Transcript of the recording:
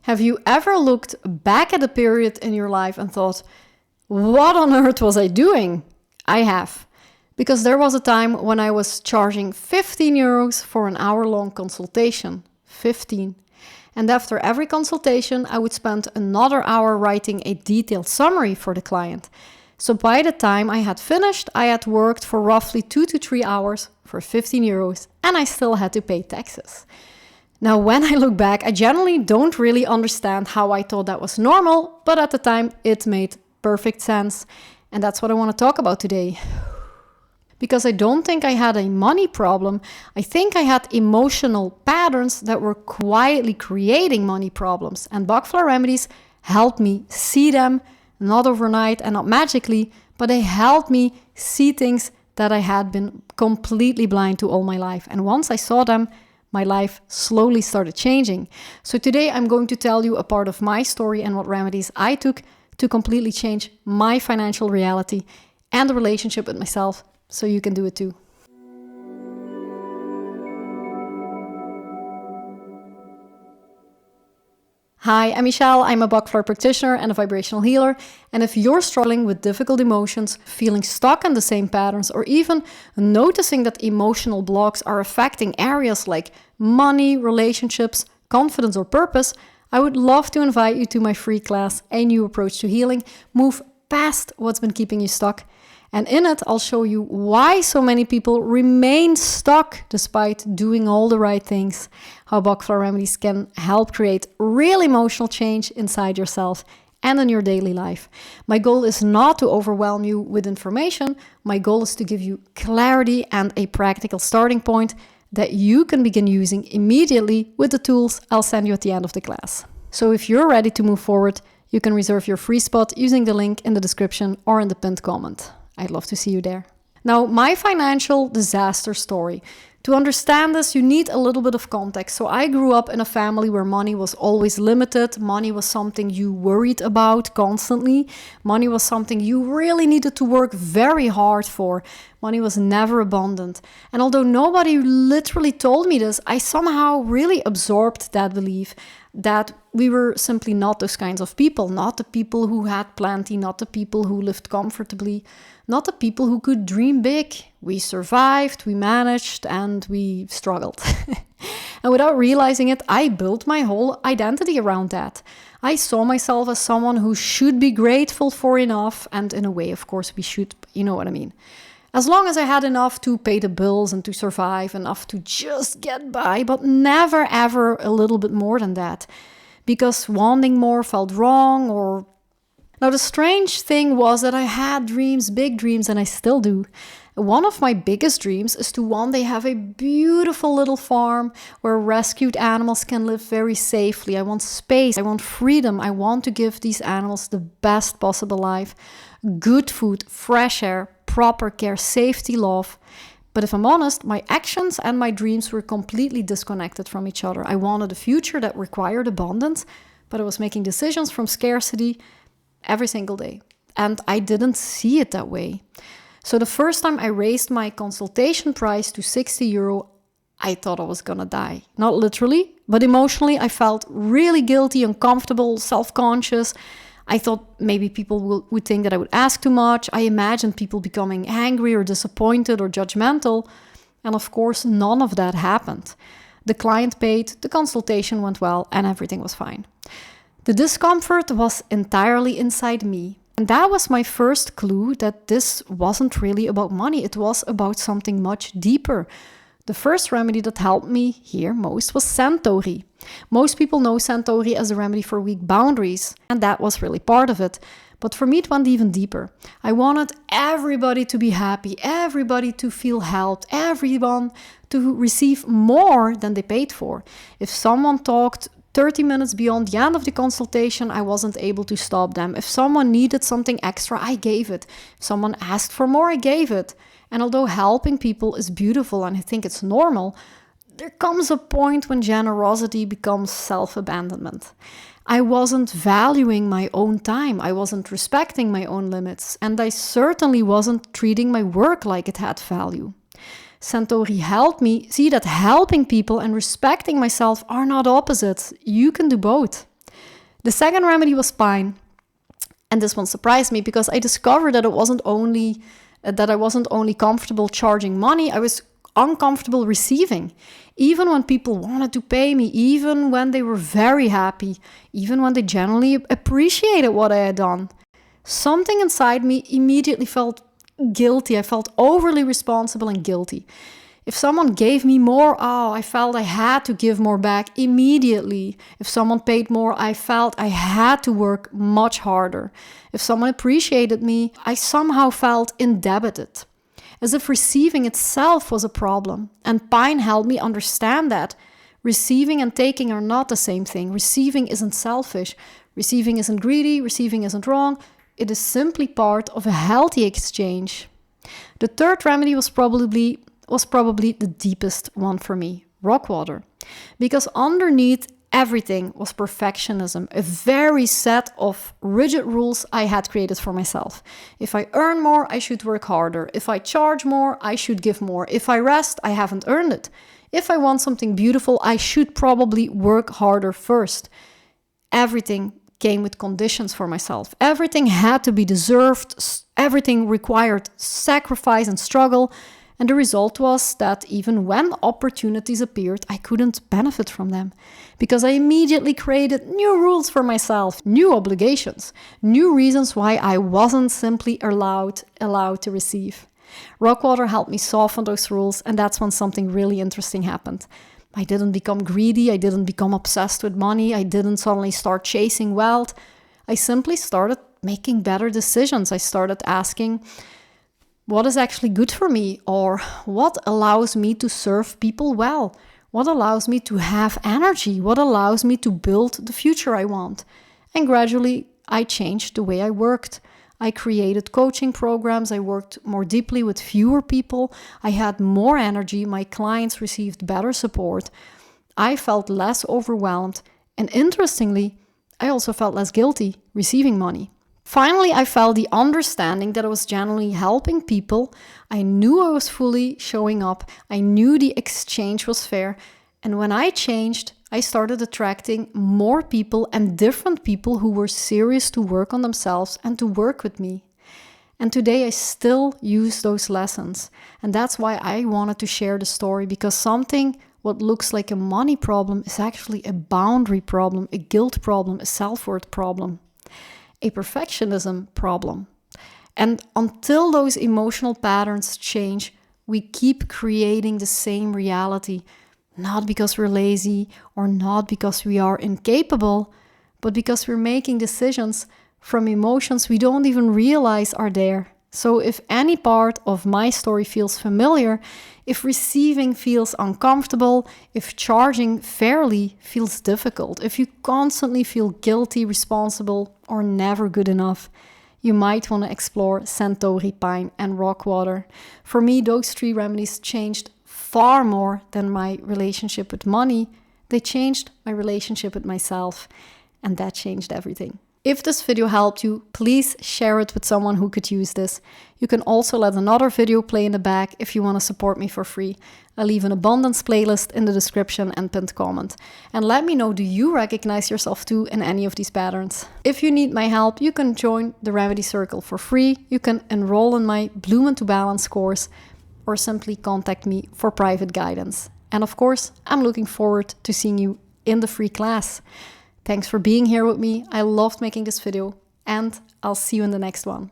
Have you ever looked back at a period in your life and thought, what on earth was I doing? I have. Because there was a time when I was charging 15 euros for an hour-long consultation. 15. And after every consultation, I would spend another hour writing a detailed summary for the client. So by the time I had finished, I had worked for roughly 2 to 3 hours for 15 euros, and I still had to pay taxes. Now, when I look back, I generally don't really understand how I thought that was normal, but at the time it made perfect sense. And that's what I want to talk about today. Because I don't think I had a money problem. I think I had emotional patterns that were quietly creating money problems. And Bach Flower Remedies helped me see them, not overnight and not magically, but they helped me see things that I had been completely blind to all my life. And once I saw them, my life slowly started changing. So today I'm going to tell you a part of my story and what remedies I took to completely change my financial reality and the relationship with myself, so you can do it too. Hi, I'm Michelle. I'm a Bach Flower practitioner and a vibrational healer. And if you're struggling with difficult emotions, feeling stuck in the same patterns, or even noticing that emotional blocks are affecting areas like money, relationships, confidence, or purpose, I would love to invite you to my free class, A New Approach to Healing. Move past what's been keeping you stuck. And in it, I'll show you why so many people remain stuck despite doing all the right things, how Bach Flower Remedies can help create real emotional change inside yourself and in your daily life. My goal is not to overwhelm you with information. My goal is to give you clarity and a practical starting point that you can begin using immediately with the tools I'll send you at the end of the class. So if you're ready to move forward, you can reserve your free spot using the link in the description or in the pinned comment. I'd love to see you there. Now, my financial disaster story. To understand this, you need a little bit of context. So I grew up in a family where money was always limited. Money was something you worried about constantly. Money was something you really needed to work very hard for. Money was never abundant. And although nobody literally told me this, I somehow really absorbed that belief that we were simply not those kinds of people, not the people who had plenty, not the people who lived comfortably, not the people who could dream big. We survived, we managed, and we struggled. And without realizing it, I built my whole identity around that. I saw myself as someone who should be grateful for enough, and in a way, of course, we should, you know what I mean. As long as I had enough to pay the bills and to survive, enough to just get by, but never ever a little bit more than that. Because wanting more felt wrong or... Now the strange thing was that I had dreams, big dreams, and I still do. One of my biggest dreams is to one day have a beautiful little farm where rescued animals can live very safely. I want space, I want freedom, I want to give these animals the best possible life. Good food, fresh air, proper care, safety, love. But if I'm honest, my actions and my dreams were completely disconnected from each other. I wanted a future that required abundance, but I was making decisions from scarcity every single day. And I didn't see it that way. So the first time I raised my consultation price to 60 euro, I thought I was gonna die. Not literally, but emotionally I felt really guilty, uncomfortable, self-conscious. I thought maybe people would think that I would ask too much. I imagined people becoming angry or disappointed or judgmental. And of course, none of that happened. The client paid, the consultation went well, and everything was fine. The discomfort was entirely inside me. And that was my first clue that this wasn't really about money. It was about something much deeper. The first remedy that helped me here most was Centaury. Most people know Centaury as a remedy for weak boundaries, and that was really part of it. But for me, it went even deeper. I wanted everybody to be happy, everybody to feel helped, everyone to receive more than they paid for. If someone talked 30 minutes beyond the end of the consultation, I wasn't able to stop them. If someone needed something extra, I gave it. If someone asked for more, I gave it. And although helping people is beautiful and I think it's normal, there comes a point when generosity becomes self-abandonment. I wasn't valuing my own time. I wasn't respecting my own limits. And I certainly wasn't treating my work like it had value. Centaury helped me see that helping people and respecting myself are not opposites. You can do both. The second remedy was pain. And this one surprised me because I discovered that I wasn't only comfortable charging money, I was uncomfortable receiving. Even when people wanted to pay me, even when they were very happy, even when they genuinely appreciated what I had done. Something inside me immediately felt guilty. I felt overly responsible and guilty. If someone gave me more, I felt I had to give more back immediately. If someone paid more, I felt I had to work much harder. If someone appreciated me, I somehow felt indebted, as if receiving itself was a problem. And pain helped me understand that receiving and taking are not the same thing. Receiving isn't selfish. Receiving isn't greedy. Receiving isn't wrong. It is simply part of a healthy exchange. The third remedy was probably the deepest one for me, rock water. Because underneath everything was perfectionism, a very set of rigid rules I had created for myself. If I earn more, I should work harder. If I charge more, I should give more. If I rest, I haven't earned it. If I want something beautiful, I should probably work harder first. Everything came with conditions for myself. Everything had to be deserved. Everything required sacrifice and struggle. And the result was that even when opportunities appeared, I couldn't benefit from them because I immediately created new rules for myself, new obligations, new reasons why I wasn't simply allowed to receive. Rockwater helped me soften those rules, and that's when something really interesting happened. I didn't become greedy, I didn't become obsessed with money, I didn't suddenly start chasing wealth. I simply started making better decisions. I started asking, what is actually good for me? Or what allows me to serve people well? What allows me to have energy? What allows me to build the future I want? And gradually, I changed the way I worked. I created coaching programs. I worked more deeply with fewer people. I had more energy. My clients received better support. I felt less overwhelmed. And interestingly, I also felt less guilty receiving money. Finally, I felt the understanding that I was genuinely helping people. I knew I was fully showing up. I knew the exchange was fair. And when I changed, I started attracting more people and different people who were serious to work on themselves and to work with me. And today I still use those lessons. And that's why I wanted to share the story, because what looks like a money problem is actually a boundary problem, a guilt problem, a self-worth problem, a perfectionism problem. And until those emotional patterns change, we keep creating the same reality, not because we're lazy or not because we are incapable, but because we're making decisions from emotions we don't even realize are there. So if any part of my story feels familiar, if receiving feels uncomfortable, if charging fairly feels difficult, if you constantly feel guilty, responsible, or never good enough, you might want to explore Centaury, pine, and rock water. For me, those 3 remedies changed far more than my relationship with money. They changed my relationship with myself, and that changed everything. If this video helped you, please share it with someone who could use this. You can also let another video play in the back if you want to support me for free. I'll leave an abundance playlist in the description and pinned comment. And let me know, do you recognize yourself too in any of these patterns? If you need my help, you can join the Remedy Circle for free. You can enroll in my Bloom into Balance course, or simply contact me for private guidance. And of course, I'm looking forward to seeing you in the free class. Thanks for being here with me. I loved making this video, and I'll see you in the next one.